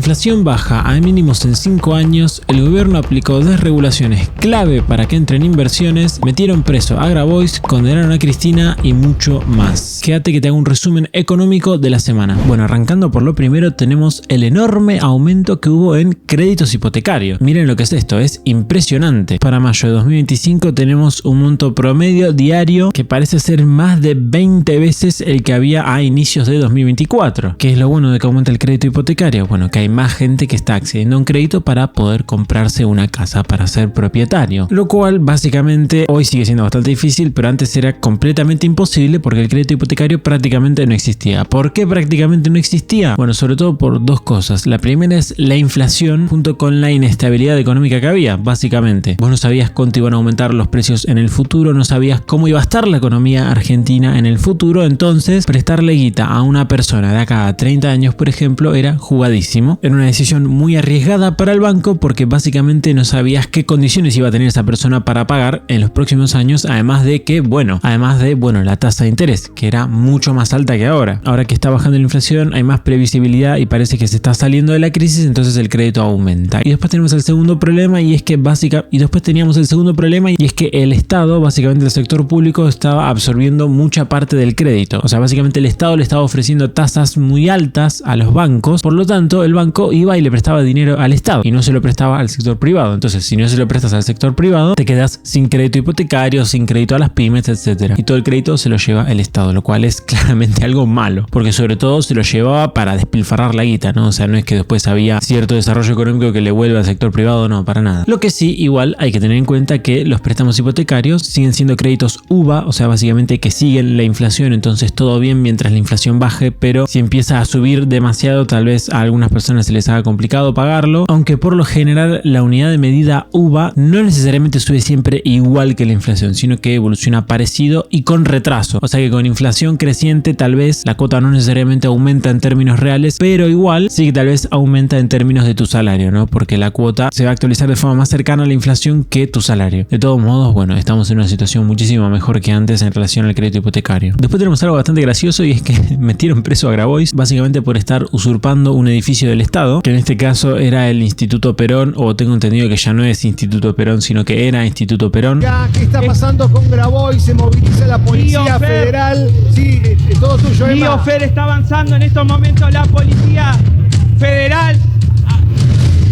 inflación baja a mínimos en 5 años, el gobierno aplicó desregulaciones clave para que entren inversiones, metieron preso a Grabois, condenaron a Cristina y mucho más. Quédate que te hago un resumen económico de la semana. Bueno, arrancando por lo primero, tenemos el enorme aumento que hubo en créditos hipotecarios. Miren lo que es esto, es impresionante. Para mayo de 2025 tenemos un monto promedio diario que parece ser más de 20 veces el que había a inicios de 2024. ¿Qué es lo bueno de que aumenta el crédito hipotecario? Bueno, que hay más gente que está accediendo a un crédito para poder comprarse una casa, para ser propietario. Lo cual básicamente hoy sigue siendo bastante difícil, pero antes era completamente imposible porque el crédito hipotecario prácticamente no existía. ¿Por qué prácticamente no existía? Bueno, sobre todo por dos cosas. La primera es la inflación junto con la inestabilidad económica que había, básicamente. Vos no sabías cuánto iban a aumentar los precios en el futuro, no sabías cómo iba a estar la economía argentina en el futuro, entonces prestarle guita a una persona de acá a 30 años, por ejemplo, era jugadísimo. Era una decisión muy arriesgada para el banco porque básicamente no sabías qué condiciones iba a tener esa persona para pagar en los próximos años, además de la tasa de interés, que era mucho más alta que ahora. Ahora que está bajando la inflación, hay más previsibilidad y parece que se está saliendo de la crisis, entonces el crédito aumenta. Y después tenemos el segundo problema y es que el Estado, básicamente el sector público, estaba absorbiendo mucha parte del crédito. O sea, básicamente el Estado le estaba ofreciendo tasas muy altas a los bancos, por lo tanto el banco iba y le prestaba dinero al Estado y no se lo prestaba al sector privado. Entonces, si no se lo prestas al sector privado, te quedas sin crédito hipotecario, sin crédito a las pymes, etcétera. Y todo el crédito se lo lleva el Estado, lo cual es claramente algo malo, porque sobre todo se lo llevaba para despilfarrar la guita, ¿no? O sea, no es que después había cierto desarrollo económico que le vuelve al sector privado, no, para nada. Lo que sí, igual hay que tener en cuenta que los préstamos hipotecarios siguen siendo créditos UVA, o sea, básicamente que siguen la inflación, entonces todo bien mientras la inflación baje, pero si empieza a subir demasiado, tal vez a algunas personas se les haga complicado pagarlo, aunque por lo general la unidad de medida UVA no necesariamente sube siempre igual que la inflación, sino que evoluciona parecido y con retraso. O sea que con inflación creciente tal vez la cuota no necesariamente aumenta en términos reales, pero igual sí que tal vez aumenta en términos de tu salario, ¿no? Porque la cuota se va a actualizar de forma más cercana a la inflación que tu salario. De todos modos, bueno, estamos en una situación muchísimo mejor que antes en relación al crédito hipotecario. Después tenemos algo bastante gracioso y es que metieron preso a Grabois básicamente por estar usurpando un edificio del Estado, que en este caso era el Instituto Perón, o tengo entendido que ya no es Instituto Perón, sino que era Instituto Perón. ¿Qué está pasando con Grabois? Se moviliza la Policía Federal. Sí, todo tuyo, Emma. Lío Fer está avanzando en estos momentos. La Policía Federal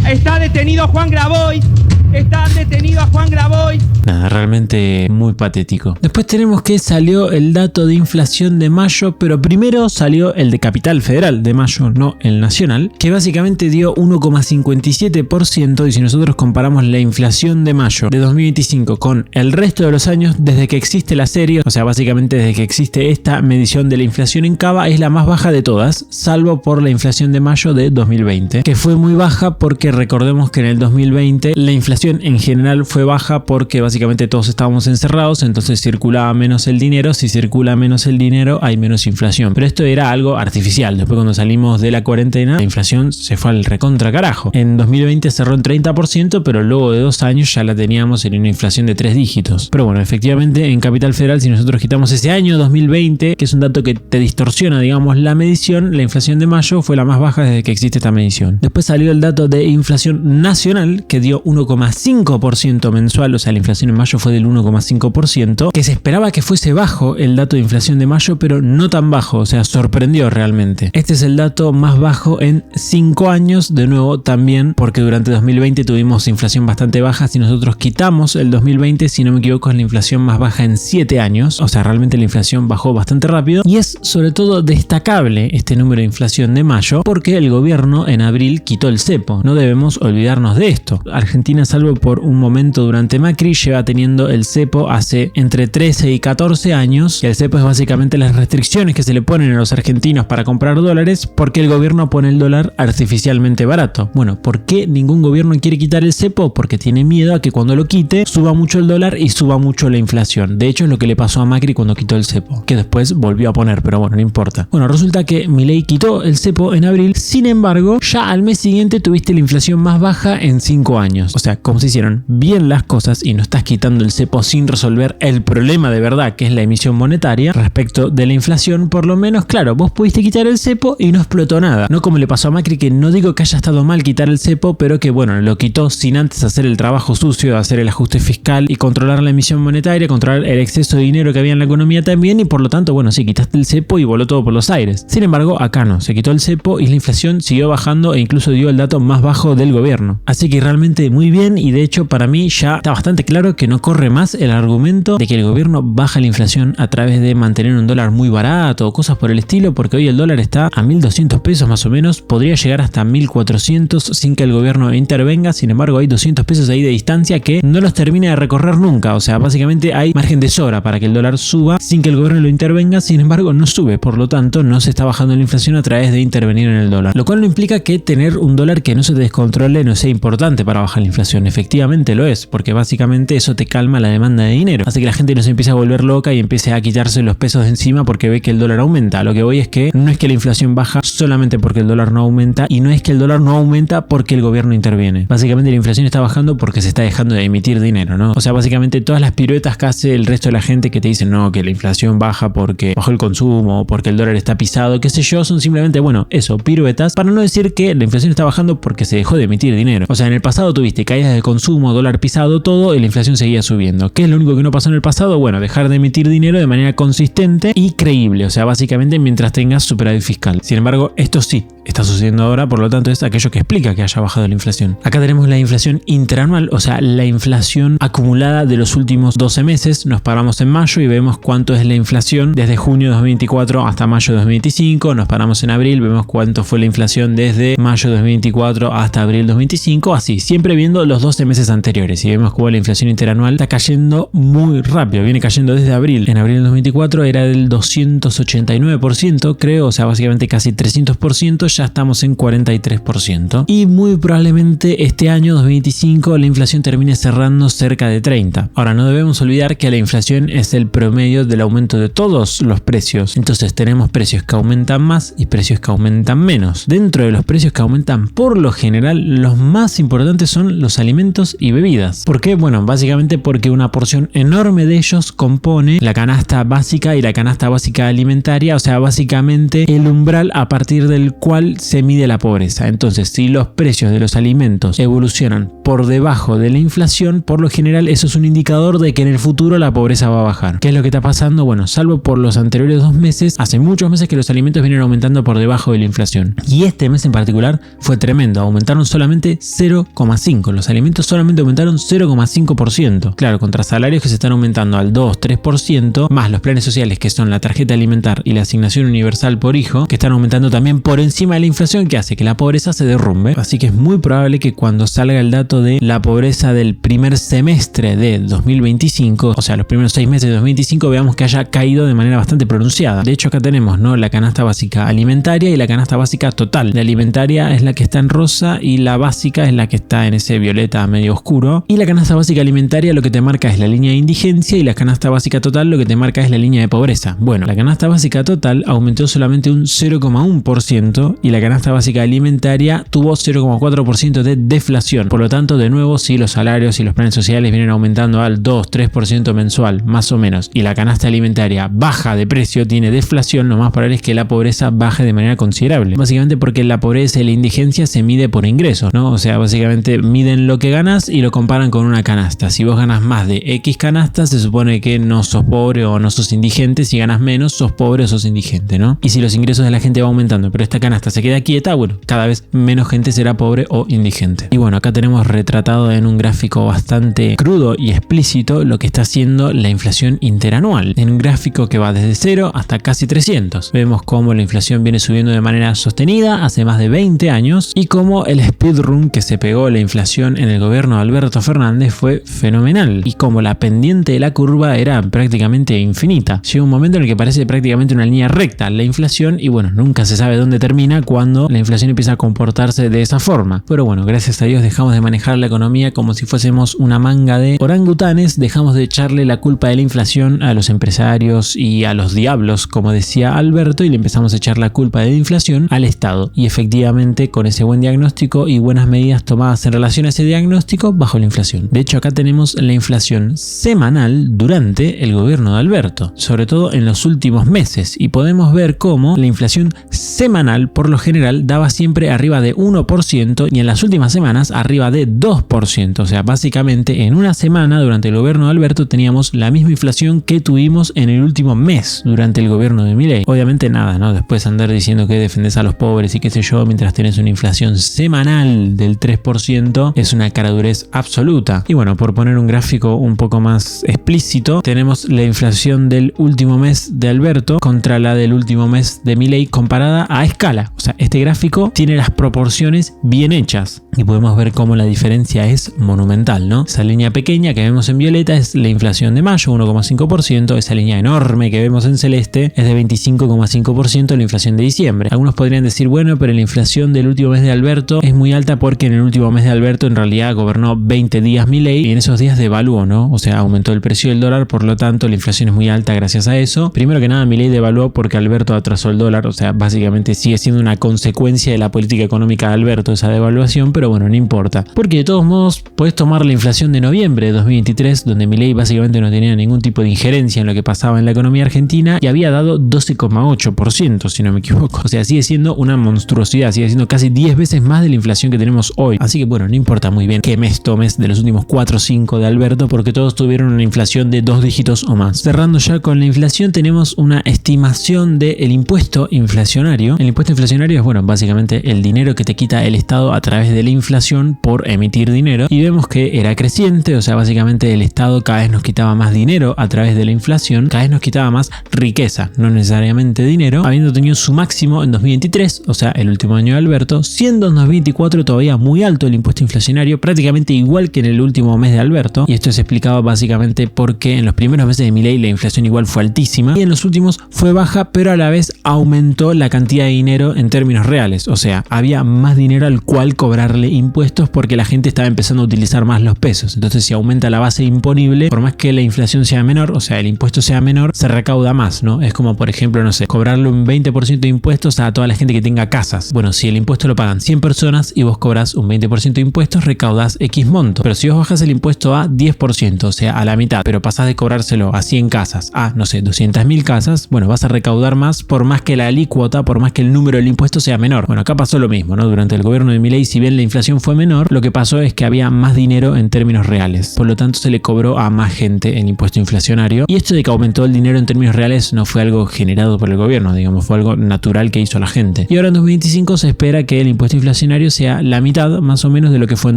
está detenido Juan Grabois. Están detenidos a Juan Grabois. Nada, realmente muy patético. Después tenemos que salió el dato de inflación de mayo, pero primero salió el de Capital Federal de mayo, no el nacional, que básicamente dio 1,57%, y si nosotros comparamos la inflación de mayo de 2025 con el resto de los años desde que existe la serie, o sea, básicamente desde que existe esta medición de la inflación en Cava, es la más baja de todas, salvo por la inflación de mayo de 2020, que fue muy baja porque recordemos que en el 2020 la inflación en general fue baja porque básicamente todos estábamos encerrados, entonces circulaba menos el dinero. Si circula menos el dinero hay menos inflación, pero esto era algo artificial. Después, cuando salimos de la cuarentena, la inflación se fue al recontra carajo. En 2020 cerró en 30%, pero luego de 2 años ya la teníamos en una inflación de 3 dígitos. Pero bueno, efectivamente en Capital Federal, si nosotros quitamos ese año 2020, que es un dato que te distorsiona, digamos, la medición, la inflación de mayo fue la más baja desde que existe esta medición. Después salió el dato de inflación nacional, que dio 1,5% mensual, o sea, la inflación en mayo fue del 1,5%, que se esperaba que fuese bajo el dato de inflación de mayo, pero no tan bajo, o sea, sorprendió realmente. Este es el dato más bajo en 5 años, de nuevo también porque durante 2020 tuvimos inflación bastante baja. Si nosotros quitamos el 2020, si no me equivoco, es la inflación más baja en 7 años, o sea, realmente la inflación bajó bastante rápido, y es sobre todo destacable este número de inflación de mayo porque el gobierno en abril quitó el cepo. No debemos olvidarnos de esto. Argentina, salvo por un momento durante Macri, lleva teniendo el cepo hace entre 13 y 14 años, y el cepo es básicamente las restricciones que se le ponen a los argentinos para comprar dólares porque el gobierno pone el dólar artificialmente barato. Bueno, ¿por qué ningún gobierno quiere quitar el cepo? Porque tiene miedo a que cuando lo quite suba mucho el dólar y suba mucho la inflación. De hecho, es lo que le pasó a Macri cuando quitó el cepo, que después volvió a poner, pero bueno, no importa. Bueno, resulta que Milei quitó el cepo en abril, sin embargo, ya al mes siguiente tuviste la inflación más baja en 5 años. O sea, como se hicieron bien las cosas y no está estás quitando el cepo sin resolver el problema de verdad, que es la emisión monetaria respecto de la inflación. Por lo menos, claro, vos pudiste quitar el cepo y no explotó nada. No como le pasó a Macri, que no digo que haya estado mal quitar el cepo, pero que bueno, lo quitó sin antes hacer el trabajo sucio de hacer el ajuste fiscal y controlar la emisión monetaria, controlar el exceso de dinero que había en la economía también, y por lo tanto, bueno, sí, quitaste el cepo y voló todo por los aires. Sin embargo, acá no, se quitó el cepo y la inflación siguió bajando e incluso dio el dato más bajo del gobierno. Así que realmente muy bien, y de hecho para mí ya está bastante claro que no corre más el argumento de que el gobierno baja la inflación a través de mantener un dólar muy barato o cosas por el estilo, porque hoy el dólar está a 1.200 pesos más o menos, podría llegar hasta 1.400 sin que el gobierno intervenga. Sin embargo, hay 200 pesos ahí de distancia que no los termina de recorrer nunca, o sea, básicamente hay margen de sobra para que el dólar suba sin que el gobierno lo intervenga. Sin embargo, no sube, por lo tanto no se está bajando la inflación a través de intervenir en el dólar, lo cual no implica que tener un dólar que no se descontrole no sea importante para bajar la inflación. Efectivamente lo es, porque básicamente eso te calma la demanda de dinero, hace que la gente no se empiece a volver loca y empiece a quitarse los pesos de encima porque ve que el dólar aumenta. Lo que voy es que no es que la inflación baja solamente porque el dólar no aumenta, y no es que el dólar no aumenta porque el gobierno interviene. Básicamente la inflación está bajando porque se está dejando de emitir dinero, ¿no? O sea, básicamente todas las piruetas que hace el resto de la gente que te dicen no, que la inflación baja porque bajó el consumo, porque el dólar está pisado, qué sé yo, son simplemente, bueno, eso, piruetas, para no decir que la inflación está bajando porque se dejó de emitir dinero. O sea, en el pasado tuviste caídas de consumo, dólar pisado, todo, y la inflación seguía subiendo. ¿Qué es lo único que no pasó en el pasado? Bueno, dejar de emitir dinero de manera consistente y creíble, o sea, básicamente mientras tengas superávit fiscal. Sin embargo, esto sí está sucediendo ahora, por lo tanto es aquello que explica que haya bajado la inflación. Acá tenemos la inflación interanual, o sea, la inflación acumulada de los últimos 12 meses. Nos paramos en mayo y vemos cuánto es la inflación desde junio de 2024 hasta mayo de 2025. Nos paramos en abril, vemos cuánto fue la inflación desde mayo de 2024 hasta abril de 2025, así, siempre viendo los 12 meses anteriores, y vemos cómo la inflación interanual está cayendo muy rápido, viene cayendo desde abril. En abril de 2024 era del 289%, creo, o sea, básicamente casi 300%, ya estamos en 43%. Y muy probablemente este año 2025 la inflación termine cerrando cerca de 30%. Ahora, no debemos olvidar que la inflación es el promedio del aumento de todos los precios. Entonces tenemos precios que aumentan más y precios que aumentan menos. Dentro de los precios que aumentan, por lo general, los más importantes son los alimentos y bebidas. ¿Por qué? Bueno, básicamente porque una porción enorme de ellos compone la canasta básica y la canasta básica alimentaria, o sea, básicamente el umbral a partir del cual se mide la pobreza. Entonces, si los precios de los alimentos evolucionan por debajo de la inflación, por lo general eso es un indicador de que en el futuro la pobreza va a bajar. ¿Qué es lo que está pasando? Bueno, salvo por los anteriores 2 meses, hace muchos meses que los alimentos vienen aumentando por debajo de la inflación. Y este mes en particular fue tremendo, aumentaron solamente 0,5%. Los alimentos solamente aumentaron 0,5%. Claro, contra salarios que se están aumentando al 2-3%, más los planes sociales que son la tarjeta alimentar y la asignación universal por hijo, que están aumentando también por encima de la inflación, que hace que la pobreza se derrumbe. Así que es muy probable que cuando salga el dato de la pobreza del primer semestre de 2025, o sea, los primeros 6 meses de 2025, veamos que haya caído de manera bastante pronunciada. De hecho, acá tenemos, ¿no?, la canasta básica alimentaria y la canasta básica total. La alimentaria es la que está en rosa y la básica es la que está en ese violeta medio oscuro. Y la canasta básica alimentaria lo que te marca es la línea de indigencia, y la canasta básica total lo que te marca es la línea de pobreza. Bueno, la canasta básica total aumentó solamente un 0,1% y la canasta básica alimentaria tuvo 0,4% de deflación. Por lo tanto, de nuevo, si los salarios y los planes sociales vienen aumentando al 2-3% mensual, más o menos, y la canasta alimentaria baja de precio, tiene deflación, lo más probable es que la pobreza baje de manera considerable. Básicamente porque la pobreza y la indigencia se mide por ingresos, ¿no? O sea, básicamente miden lo que ganas y lo comparan con una canasta. Si vos ganas más de X canastas, se supone que no sos pobre o no sos indigente. Si ganas menos, sos pobre o sos indigente, ¿no? Y si los ingresos de la gente va aumentando, pero esta canasta se queda quieta, bueno, cada vez menos gente será pobre o indigente. Y bueno, acá tenemos retratado en un gráfico bastante crudo y explícito lo que está haciendo la inflación interanual. En un gráfico que va desde 0 hasta casi 300. Vemos cómo la inflación viene subiendo de manera sostenida hace más de 20 años y cómo el speedrun que se pegó la inflación en el gobierno de Alberto Fernández fue fenomenal, y como la pendiente de la curva era prácticamente infinita. Llega un momento en el que parece prácticamente una línea recta la inflación, y bueno, nunca se sabe dónde termina cuando la inflación empieza a comportarse de esa forma. Pero bueno, gracias a Dios dejamos de manejar la economía como si fuésemos una manga de orangutanes, dejamos de echarle la culpa de la inflación a los empresarios y a los diablos, como decía Alberto, y le empezamos a echar la culpa de la inflación al Estado. Y efectivamente, con ese buen diagnóstico y buenas medidas tomadas en relación a ese diagnóstico, bajó la inflación. De hecho, acá tenemos tenemos la inflación semanal durante el gobierno de Alberto, sobre todo en los últimos meses, y podemos ver cómo la inflación semanal por lo general daba siempre arriba de 1% y en las últimas semanas arriba de 2%, o sea, básicamente en una semana durante el gobierno de Alberto teníamos la misma inflación que tuvimos en el último mes durante el gobierno de Milei. Obviamente nada, ¿no? Después andar diciendo que defendés a los pobres y qué sé yo, mientras tenés una inflación semanal del 3%, es una caradurez absoluta. Y bueno, por poner un gráfico un poco más explícito, tenemos la inflación del último mes de Alberto contra la del último mes de Milei comparada a escala. O sea, este gráfico tiene las proporciones bien hechas y podemos ver cómo la diferencia es monumental, ¿no? Esa línea pequeña que vemos en violeta es la inflación de mayo, 1,5%. Esa línea enorme que vemos en celeste es de 25,5% la inflación de diciembre. Algunos podrían decir, bueno, pero la inflación del último mes de Alberto es muy alta porque en el último mes de Alberto en realidad gobernó 20 días Milei y en esos días devaluó, ¿no? O sea, aumentó el precio del dólar, por lo tanto la inflación es muy alta gracias a eso. Primero que nada, Milei devaluó porque Alberto atrasó el dólar, o sea, básicamente sigue siendo una consecuencia de la política económica de Alberto esa devaluación, pero bueno, no importa. Porque de todos modos podés tomar la inflación de noviembre de 2023, donde Milei básicamente no tenía ningún tipo de injerencia en lo que pasaba en la economía argentina y había dado 12,8%, si no me equivoco. O sea, sigue siendo una monstruosidad, sigue siendo casi 10 veces más de la inflación que tenemos hoy. Así que bueno, no importa muy bien qué mes tomes de los últimos 4 o 5 de Alberto, porque todos tuvieron una inflación de 2 dígitos o más. Cerrando ya con la inflación, tenemos una estimación del impuesto inflacionario. El impuesto inflacionario es, bueno, básicamente el dinero que te quita el Estado a través de la inflación por emitir dinero, y vemos que era creciente, o sea, básicamente el Estado cada vez nos quitaba más dinero a través de la inflación, cada vez nos quitaba más riqueza, no necesariamente dinero, habiendo tenido su máximo en 2023, o sea, el último año de Alberto, siendo en 2024 todavía muy alto el impuesto inflacionario, prácticamente igual que en el último mes de Alberto, y esto es explicado básicamente porque en los primeros meses de Milei la inflación igual fue altísima y en los últimos fue baja, pero a la vez aumentó la cantidad de dinero en términos reales, o sea, había más dinero al cual cobrarle impuestos porque la gente estaba empezando a utilizar más los pesos. Entonces, si aumenta la base imponible, por más que la inflación sea menor, o sea, el impuesto sea menor, se recauda más, ¿no? Es como, por ejemplo, no sé, cobrarle un 20% de impuestos a toda la gente que tenga casas. Bueno, si el impuesto lo pagan 100 personas y vos cobras un 20% de impuestos, recaudás X monto. Pero si vos bajas el impuesto a 10%, o sea, a la mitad, pero pasás de cobrárselo a 100 casas a, no sé, 200.000 casas, bueno, vas a recaudar más por más que la alícuota, por más que el número del impuesto sea menor. Bueno, acá pasó lo mismo, ¿no? Durante el gobierno de Milei, si bien la inflación fue menor, lo que pasó es que había más dinero en términos reales. Por lo tanto, se le cobró a más gente el impuesto inflacionario. Y esto de que aumentó el dinero en términos reales no fue algo generado por el gobierno, digamos, fue algo natural que hizo la gente. Y ahora en 2025 se espera que el impuesto inflacionario sea la mitad más o menos de lo que fue en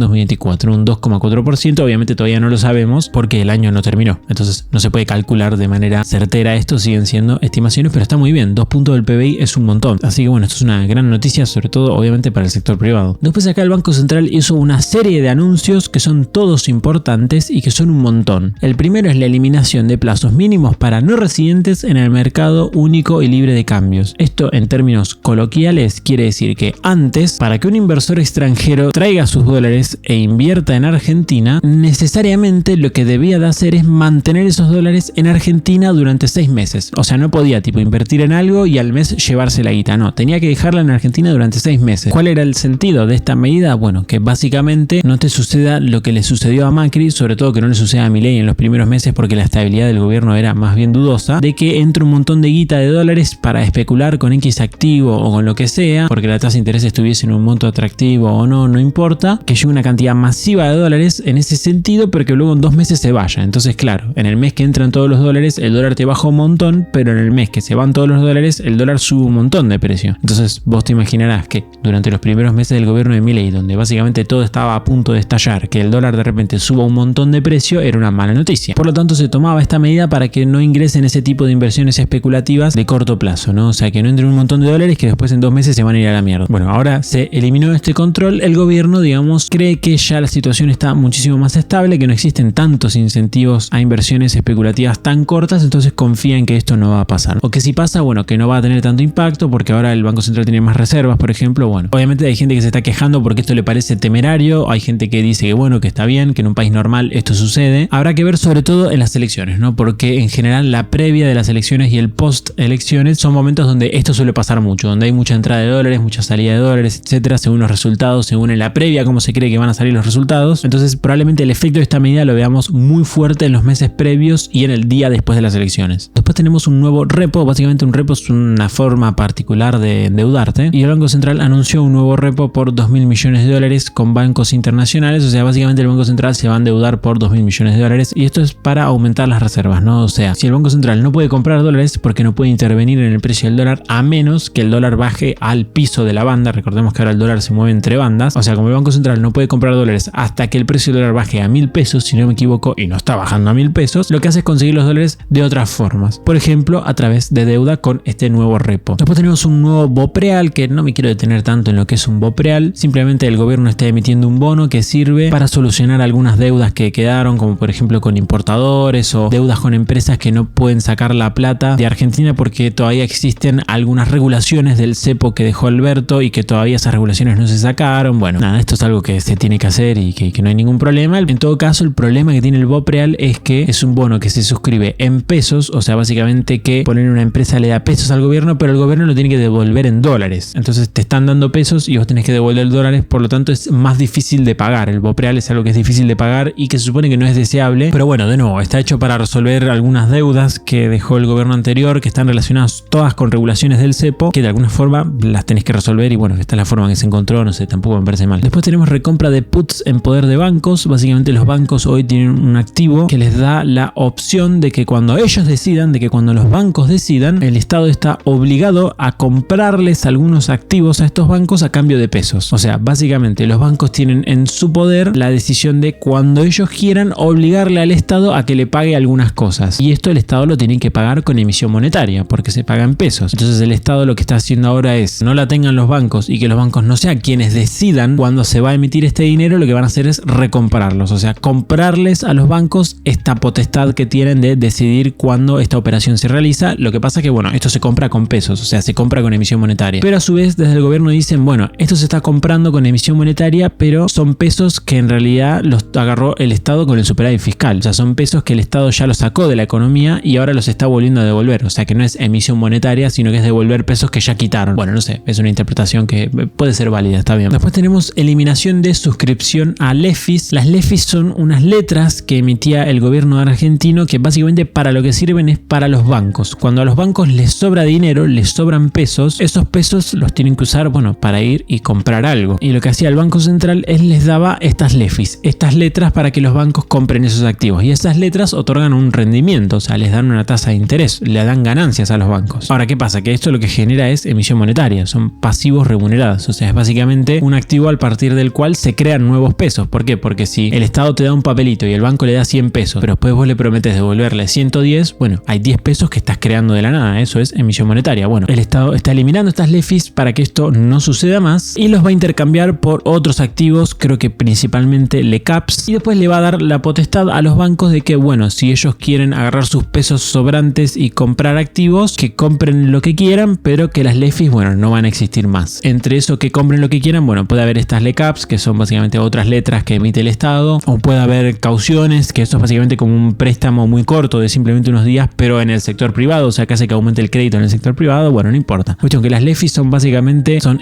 2024, un 2,4%. Obviamente todavía no lo sabemos porque el año no terminó. Entonces no se puede calcular de manera certera esto, siguen siendo estimaciones, pero está muy bien. 2 puntos del PBI es un montón. Así que bueno, esto es una gran noticia, sobre todo obviamente para el sector privado. Después acá el Banco Central hizo una serie de anuncios que son todos importantes y que son un montón. El primero es la eliminación de plazos mínimos para no residentes en el mercado único y libre de cambios. Esto en términos coloquiales quiere decir que antes, para que un inversor extranjero traiga sus dólares e invierta en Argentina, necesariamente lo que debía de hacer es mantener esos dólares en Argentina durante 6 meses. O sea, no podía tipo invertir en algo y al mes llevarse la guita, no, tenía que dejarla en Argentina durante 6 meses. ¿Cuál era el sentido de esta medida? Bueno, que básicamente no te suceda lo que le sucedió a Macri, sobre todo que no le suceda a Milei en los primeros meses porque la estabilidad del gobierno era más bien dudosa, de que entre un montón de guita de dólares para especular con X activo o con lo que sea, porque la tasa de interés estuviese en un monto atractivo o no, no importa, que llegue una cantidad masiva de dólares en ese sentido, pero que luego en 2 meses se vaya. Entonces, claro, en el mes que entran todos los dólares, el dólar te baja un montón, pero en el mes que se van todos los dólares, el dólar sube un montón de precio. Entonces, vos te imaginarás que durante los primeros meses del gobierno de Milei, donde básicamente todo estaba a punto de estallar, que el dólar de repente suba un montón de precio, era una mala noticia. Por lo tanto, se tomaba esta medida para que no ingresen ese tipo de inversiones especulativas de corto plazo, ¿no? O sea, que no entren un montón de dólares que después en 2 meses se van a ir a la mierda. Bueno, ahora se eliminó este control. El gobierno, digamos, cree que ya la situación está muchísimo más estable, que no existen tantos incentivos a inversiones especulativas tan cortas, entonces confía en que esto no va a pasar. O que si pasa, bueno, que no va a tener tanto impacto porque ahora el Banco Central tiene más reservas, por ejemplo. Bueno, obviamente hay gente que se está quejando porque esto esto le parece temerario, hay gente que dice que bueno, que está bien, que en un país normal esto sucede. Habrá que ver sobre todo en las elecciones, ¿no? Porque en general la previa de las elecciones y el post elecciones son momentos donde esto suele pasar mucho, donde hay mucha entrada de dólares, mucha salida de dólares, etcétera, según los resultados, según en la previa cómo se cree que van a salir los resultados. Entonces probablemente el efecto de esta medida lo veamos muy fuerte en los meses previos y en el día después de las elecciones. Después tenemos un nuevo repo. Básicamente un repo es una forma particular de endeudarte, y el Banco Central anunció un nuevo repo por 2.000 millones de dólares con bancos internacionales. O sea, básicamente el Banco Central se va a endeudar por 2.000 millones de dólares, y esto es para aumentar las reservas, ¿no? O sea, si el Banco Central no puede comprar dólares porque no puede intervenir en el precio del dólar, a menos que el dólar baje al piso de la banda. Recordemos que ahora el dólar se mueve entre bandas. O sea, como el Banco Central no puede comprar dólares hasta que el precio del dólar baje a 1.000 pesos, si no me equivoco, y no está bajando a 1.000 pesos, lo que hace es conseguir los dólares de otras formas. Por ejemplo, a través de deuda con este nuevo repo. Después tenemos un nuevo BOPREAL, que no me quiero detener tanto en lo que es un BOPREAL. Simplemente el gobierno está emitiendo un bono que sirve para solucionar algunas deudas que quedaron, como por ejemplo con importadores o deudas con empresas que no pueden sacar la plata de Argentina porque todavía existen algunas regulaciones del cepo que dejó Alberto y que todavía esas regulaciones no se sacaron. Bueno, nada, esto es algo que se tiene que hacer y que no hay ningún problema. En todo caso, el problema que tiene el BOPREAL es que es un bono que se suscribe en pesos. O sea, básicamente que poner una empresa le da pesos al gobierno, pero el gobierno lo tiene que devolver en dólares. Entonces te están dando pesos y vos tenés que devolver dólares, por lo tanto es más difícil de pagar. El BOPREAL es algo que es difícil de pagar y que se supone que no es deseable, pero bueno, de nuevo, está hecho para resolver algunas deudas que dejó el gobierno anterior, que están relacionadas todas con regulaciones del cepo, que de alguna forma las tenés que resolver, y bueno, esta es la forma que se encontró, no sé, tampoco me parece mal. Después tenemos recompra de puts en poder de bancos. Básicamente los bancos hoy tienen un activo que les da la opción de que cuando ellos decidan, de que cuando los bancos decidan, el Estado está obligado a comprarles algunos activos a estos bancos a cambio de pesos. O sea, básicamente los bancos tienen en su poder la decisión de cuando ellos quieran obligarle al Estado a que le pague algunas cosas, y esto el Estado lo tiene que pagar con emisión monetaria porque se paga en pesos. Entonces el Estado lo que está haciendo ahora es no la tengan los bancos y que los bancos no sean quienes decidan cuándo se va a emitir este dinero, lo que van a hacer es recomprarlos, o sea, comprarles a los bancos esta potestad que tienen de decidir cuándo esta operación se realiza. Lo que pasa que bueno, esto se compra con pesos, o sea, se compra con emisión monetaria, pero a su vez desde el gobierno dicen, bueno, esto se está comprando con emisión monetaria, pero son pesos que en realidad los agarró el Estado con el superávit fiscal. O sea, son pesos que el Estado ya los sacó de la economía y ahora los está volviendo a devolver. O sea, que no es emisión monetaria, sino que es devolver pesos que ya quitaron. Bueno, no sé, es una interpretación que puede ser válida, está bien. Después tenemos eliminación de suscripción a LEFIs. Las LEFIs son unas letras que emitía el gobierno argentino que básicamente para lo que sirven es para los bancos. Cuando a los bancos les sobra dinero, les sobran pesos, esos pesos los tienen que usar, bueno, para ir y comprar algo. Y lo que hacía el Banco Central es les daba estas LEFIs, estas letras para que los bancos compren esos activos. Y esas letras otorgan un rendimiento, o sea, les dan una tasa de interés, le dan ganancias a los bancos. Ahora, ¿qué pasa? Que esto lo que genera es emisión monetaria, son pasivos remunerados. O sea, es básicamente un activo al partir del cual se crean nuevos pesos. ¿Por qué? Porque si el Estado te da un papelito y el banco le da 100 pesos, pero después vos le prometes devolverle 110, bueno, hay 10 pesos que estás creando de la nada. Eso es emisión monetaria. Bueno, el Estado está eliminando estas LEFIs para que esto no suceda más y los va a intercambiar por otros activos, creo que principalmente LECAPs, y después le va a dar la potestad a los bancos de que, bueno, si ellos quieren agarrar sus pesos sobrantes y comprar activos, que compren lo que quieran, pero que las LEFIs, bueno, no van a existir más. Entre eso que compren lo que quieran, bueno, puede haber estas LECAPs, que son básicamente otras letras que emite el Estado, o puede haber cauciones, que esto es básicamente como un préstamo muy corto de simplemente unos días, pero en el sector privado, o sea, que hace que aumente el crédito en el sector privado. Bueno, no importa. Cuestión que las LEFIs son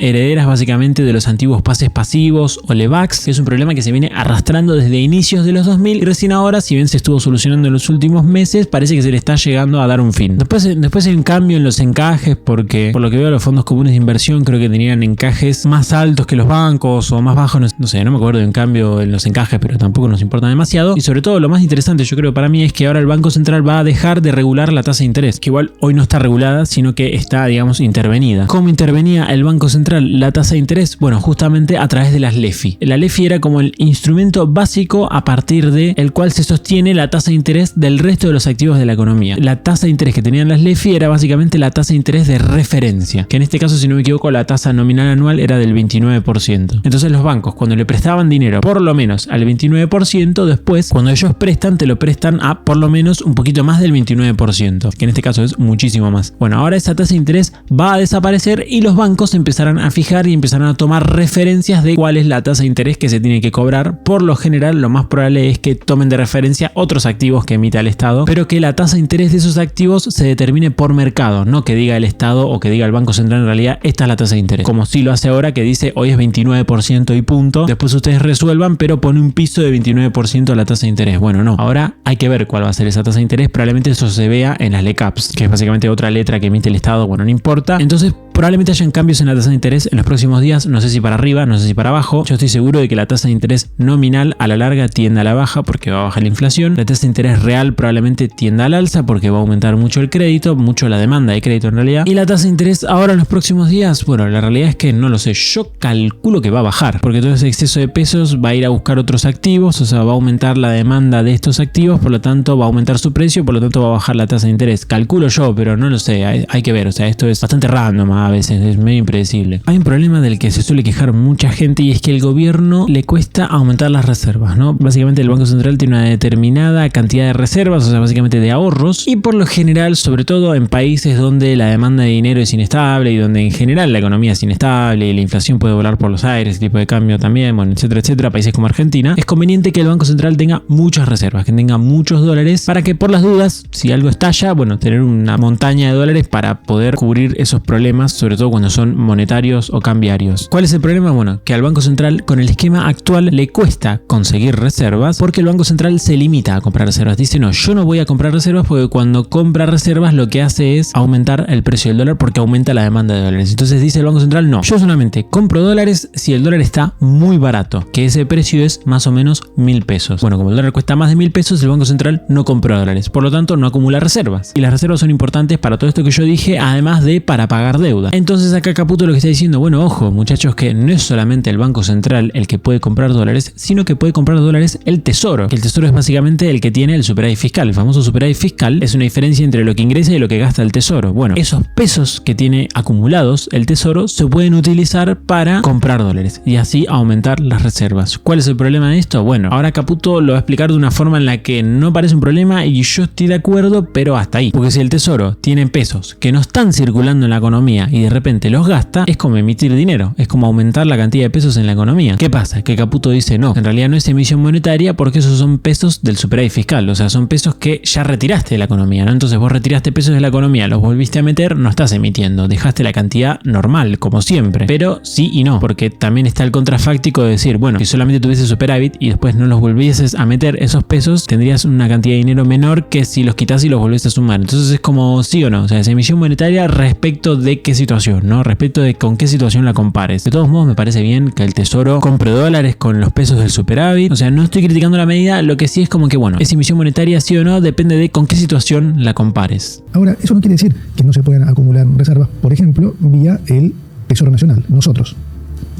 herederas básicamente de los antiguos pases pasivos o LEVAX, que es un problema que se viene arrastrando desde inicios de los 2000 y recién ahora, si bien se estuvo solucionando en los últimos meses, parece que se le está llegando a dar un fin. Después hay un cambio en los encajes, porque por lo que veo los fondos comunes de inversión creo que tenían encajes más altos que los bancos o más bajos, no sé, no me acuerdo de un cambio en los encajes, pero tampoco nos importa demasiado. Y sobre todo lo más interesante, yo creo para mí, es que ahora el Banco Central va a dejar de regular la tasa de interés, que igual hoy no está regulada, sino que está, digamos, intervenida. ¿Cómo intervenía el Banco Central la tasa de interés? Bueno, justamente a través de las LEFI. La LEFI era como el instrumento básico a partir de el cual se sostiene la tasa de interés del resto de los activos de la economía. La tasa de interés que tenían las LEFI era básicamente la tasa de interés de referencia, que en este caso, si no me equivoco, la tasa nominal anual era del 29%. Entonces los bancos, cuando le prestaban dinero por lo menos al 29%, después cuando ellos prestan, te lo prestan a por lo menos un poquito más del 29%, que en este caso es muchísimo más. Bueno, ahora esa tasa de interés va a desaparecer y los bancos empezarán a fijar y empezarán a tomar referencia referencias de cuál es la tasa de interés que se tiene que cobrar. Por lo general, lo más probable es que tomen de referencia otros activos que emita el Estado, pero que la tasa de interés de esos activos se determine por mercado, no que diga el Estado o que diga el Banco Central en realidad esta es la tasa de interés, como si lo hace ahora, que dice hoy es 29% y punto, después ustedes resuelvan, pero pone un piso de 29% a la tasa de interés. Bueno, no, ahora hay que ver cuál va a ser esa tasa de interés, probablemente eso se vea en las LECAPs, que es básicamente otra letra que emite el Estado, bueno, no importa. Entonces probablemente hayan cambios en la tasa de interés en los próximos días, no sé si para arriba, no sé si para abajo. Yo estoy seguro de que la tasa de interés nominal a la larga tiende a la baja porque va a bajar la inflación. La tasa de interés real probablemente tienda al alza porque va a aumentar mucho el crédito, mucho la demanda de crédito en realidad. Y la tasa de interés ahora en los próximos días, bueno, la realidad es que no lo sé. Yo calculo que va a bajar porque todo ese exceso de pesos va a ir a buscar otros activos, o sea, va a aumentar la demanda de estos activos, por lo tanto va a aumentar su precio, por lo tanto va a bajar la tasa de interés. Calculo yo, pero no lo sé, hay que ver, o sea, esto es bastante random a veces, es medio impredecible. Hay un problema del que se suele quejar mucha gente y es que el gobierno le cuesta aumentar las reservas, ¿no? Básicamente el Banco Central tiene una determinada cantidad de reservas, o sea, básicamente de ahorros, y por lo general, sobre todo en países donde la demanda de dinero es inestable y donde en general la economía es inestable y la inflación puede volar por los aires, el tipo de cambio también, bueno, etcétera, etcétera, países como Argentina, es conveniente que el Banco Central tenga muchas reservas, que tenga muchos dólares para que por las dudas, si algo estalla, bueno, tener una montaña de dólares para poder cubrir esos problemas, sobre todo cuando son monetarios o cambiarios. ¿Cuál es el problema? Bueno, que al Banco Central con el esquema actual le cuesta conseguir reservas porque el Banco Central se limita a comprar reservas. Dice, no, yo no voy a comprar reservas porque cuando compra reservas lo que hace es aumentar el precio del dólar porque aumenta la demanda de dólares. Entonces dice el Banco Central, no, yo solamente compro dólares si el dólar está muy barato, que ese precio es más o menos 1.000 pesos. Bueno, como el dólar cuesta más de 1.000 pesos, el Banco Central no compra dólares, por lo tanto no acumula reservas. Y las reservas son importantes para todo esto que yo dije, además de para pagar deuda. Entonces acá Caputo lo que está diciendo, bueno, ojo muchachos, que no es solamente el Banco Central el que puede comprar dólares, sino que puede comprar dólares el Tesoro, que el Tesoro es básicamente el que tiene el superávit fiscal. El famoso superávit fiscal es una diferencia entre lo que ingresa y lo que gasta el Tesoro. Bueno, esos pesos que tiene acumulados el Tesoro se pueden utilizar para comprar dólares y así aumentar las reservas. ¿Cuál es el problema de esto? Bueno, ahora Caputo lo va a explicar de una forma en la que no parece un problema y yo estoy de acuerdo, pero hasta ahí. Porque si el Tesoro tiene pesos que no están circulando en la economía y de repente los gasta, es como emitir dinero, es como aumentar la cantidad de pesos en la economía. ¿Qué pasa? Que Caputo dice, no, en realidad no es emisión monetaria porque esos son pesos del superávit fiscal, o sea, son pesos que ya retiraste de la economía, ¿no? Entonces vos retiraste pesos de la economía, los volviste a meter, no estás emitiendo, dejaste la cantidad normal, como siempre. Pero sí y no, porque también está el contrafáctico de decir, bueno, si solamente tuviese superávit y después no los volvieses a meter esos pesos, tendrías una cantidad de dinero menor que si los quitas y los volvés a sumar. Entonces es como sí o no, o sea, es emisión monetaria respecto de qué situación, ¿no? Respecto de con qué situación la compares. De todos modos, me parece bien que el Tesoro compre dólares con los pesos del superávit. O sea, no estoy criticando la medida, lo que sí es como que, bueno, es emisión monetaria sí o no, depende de con qué situación la compares. Ahora, eso no quiere decir que no se puedan acumular reservas, por ejemplo, vía el Tesoro Nacional, nosotros.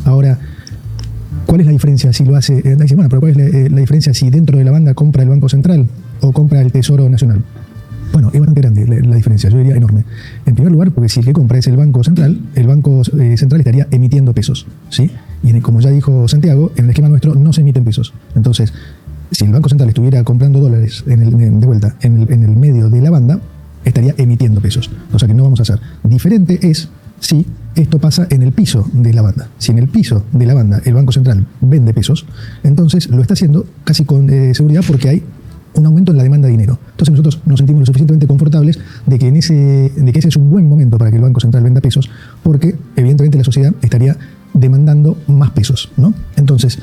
Ahora, ¿cuál es la diferencia si lo hace? Dice, bueno, pero ¿cuál es la diferencia si dentro de la banda compra el Banco Central o compra el Tesoro Nacional? Bueno, es bastante grande la diferencia, yo diría enorme. En primer lugar, porque si el que compra es el Banco Central estaría emitiendo pesos, ¿sí? Y como ya dijo Santiago, en el esquema nuestro no se emiten pesos. Entonces, si el Banco Central estuviera comprando dólares en el medio de la banda, estaría emitiendo pesos, cosa que no vamos a hacer. Diferente es si esto pasa en el piso de la banda. Si en el piso de la banda el Banco Central vende pesos, entonces lo está haciendo casi con seguridad porque hay un aumento en la demanda de dinero. Entonces nosotros nos sentimos lo suficientemente confortables de que ese es un buen momento para que el Banco Central venda pesos, porque evidentemente la sociedad estaría demandando más pesos, ¿no? Entonces,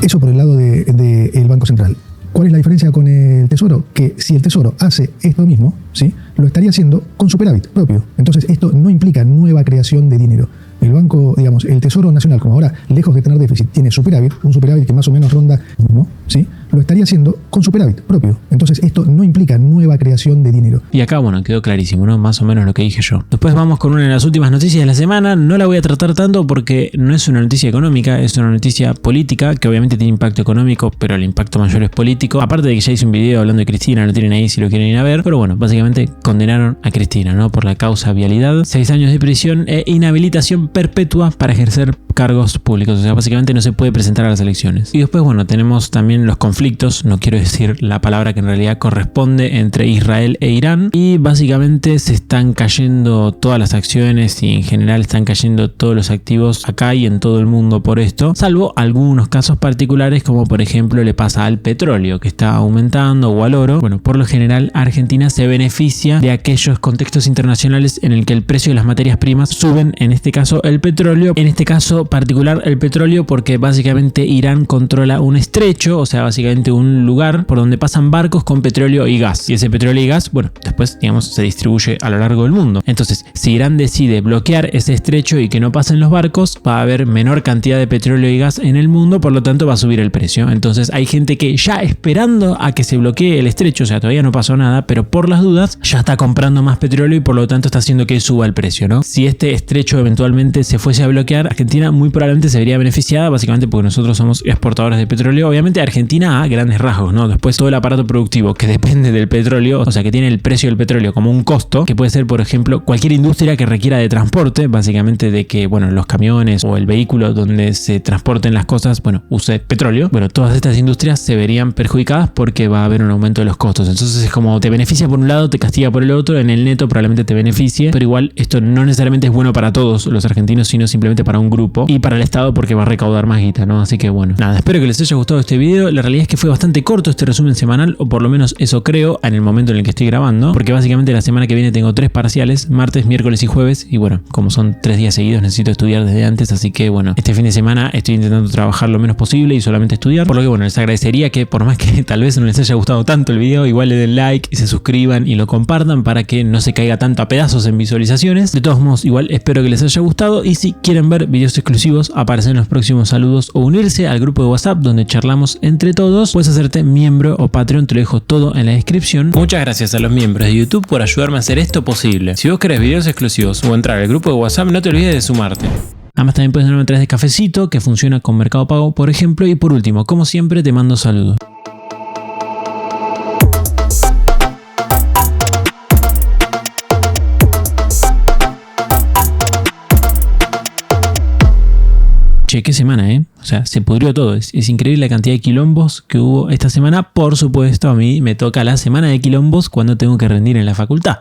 eso por el lado del Banco Central. ¿Cuál es la diferencia con el Tesoro? Que si el Tesoro hace esto mismo, ¿sí?, lo estaría haciendo con superávit propio. Entonces esto no implica nueva creación de dinero. El banco, digamos, el Tesoro Nacional, como ahora, lejos de tener déficit, tiene superávit, un superávit que más o menos ronda, ¿no?, ¿sí?, lo estaría haciendo con superávit propio. Entonces esto no implica nueva creación de dinero. Y acá, bueno, quedó clarísimo, ¿no? Más o menos lo que dije yo. Después vamos con una de las últimas noticias de la semana. No la voy a tratar tanto porque no es una noticia económica, es una noticia política, que obviamente tiene impacto económico, pero el impacto mayor es político. Aparte de que ya hice un video hablando de Cristina, lo tienen ahí si lo quieren ir a ver. Pero bueno, básicamente condenaron a Cristina, ¿no?, por la causa vialidad. 6 años de prisión e inhabilitación perpetua para ejercer cargos públicos. O sea, básicamente no se puede presentar a las elecciones. Y después, bueno, tenemos también también los conflictos, no quiero decir la palabra que en realidad corresponde, entre Israel e Irán, y básicamente se están cayendo todas las acciones y en general están cayendo todos los activos acá y en todo el mundo por esto, salvo algunos casos particulares como por ejemplo le pasa al petróleo que está aumentando o al oro. Bueno, por lo general Argentina se beneficia de aquellos contextos internacionales en el que el precio de las materias primas suben, en este caso el petróleo, en este caso particular el petróleo porque básicamente Irán controla un estrecho, o sea básicamente un lugar por donde pasan barcos con petróleo y gas, y ese petróleo y gas, bueno, después digamos se distribuye a lo largo del mundo. Entonces si Irán decide bloquear ese estrecho y que no pasen los barcos, va a haber menor cantidad de petróleo y gas en el mundo, por lo tanto va a subir el precio. Entonces hay gente que ya esperando a que se bloquee el estrecho, o sea todavía no pasó nada, pero por las dudas ya está comprando más petróleo y por lo tanto está haciendo que suba el precio, ¿no? Si este estrecho eventualmente se fuese a bloquear, Argentina muy probablemente se vería beneficiada, básicamente porque nosotros somos exportadores de petróleo. Obviamente Argentina a grandes rasgos, ¿no? Después todo el aparato productivo que depende del petróleo, o sea que tiene el precio del petróleo como un costo, que puede ser por ejemplo cualquier industria que requiera de transporte, básicamente de que, bueno, los camiones o el vehículo donde se transporten las cosas, bueno, use petróleo. Bueno, todas estas industrias se verían perjudicadas porque va a haber un aumento de los costos. Entonces es como te beneficia por un lado, te castiga por el otro, en el neto probablemente te beneficie, pero igual esto no necesariamente es bueno para todos los argentinos, sino simplemente para un grupo y para el Estado porque va a recaudar más guita, ¿no? Así que bueno, nada, espero que les haya gustado este video. La realidad es que fue bastante corto este resumen semanal, o por lo menos eso creo en el momento en el que estoy grabando, porque básicamente la semana que viene tengo 3 parciales, martes, miércoles y jueves, y bueno, como son 3 días seguidos necesito estudiar desde antes, así que bueno, este fin de semana estoy intentando trabajar lo menos posible y solamente estudiar, por lo que bueno, les agradecería que por más que tal vez no les haya gustado tanto el video, igual le den like y se suscriban y lo compartan para que no se caiga tanto a pedazos en visualizaciones. De todos modos, igual espero que les haya gustado, y si quieren ver videos exclusivos, aparecen en los próximos saludos, o unirse al grupo de WhatsApp donde charlamos entre todos, puedes hacerte miembro o Patreon, te lo dejo todo en la descripción. Muchas gracias a los miembros de YouTube por ayudarme a hacer esto posible. Si vos querés videos exclusivos o entrar al grupo de WhatsApp, no te olvides de sumarte. Además también puedes darme a través de Cafecito, que funciona con Mercado Pago, por ejemplo. Y por último, como siempre, te mando saludos. Che, qué semana, o sea, se pudrió todo. Es increíble la cantidad de quilombos que hubo esta semana. Por supuesto, a mí me toca la semana de quilombos cuando tengo que rendir en la facultad.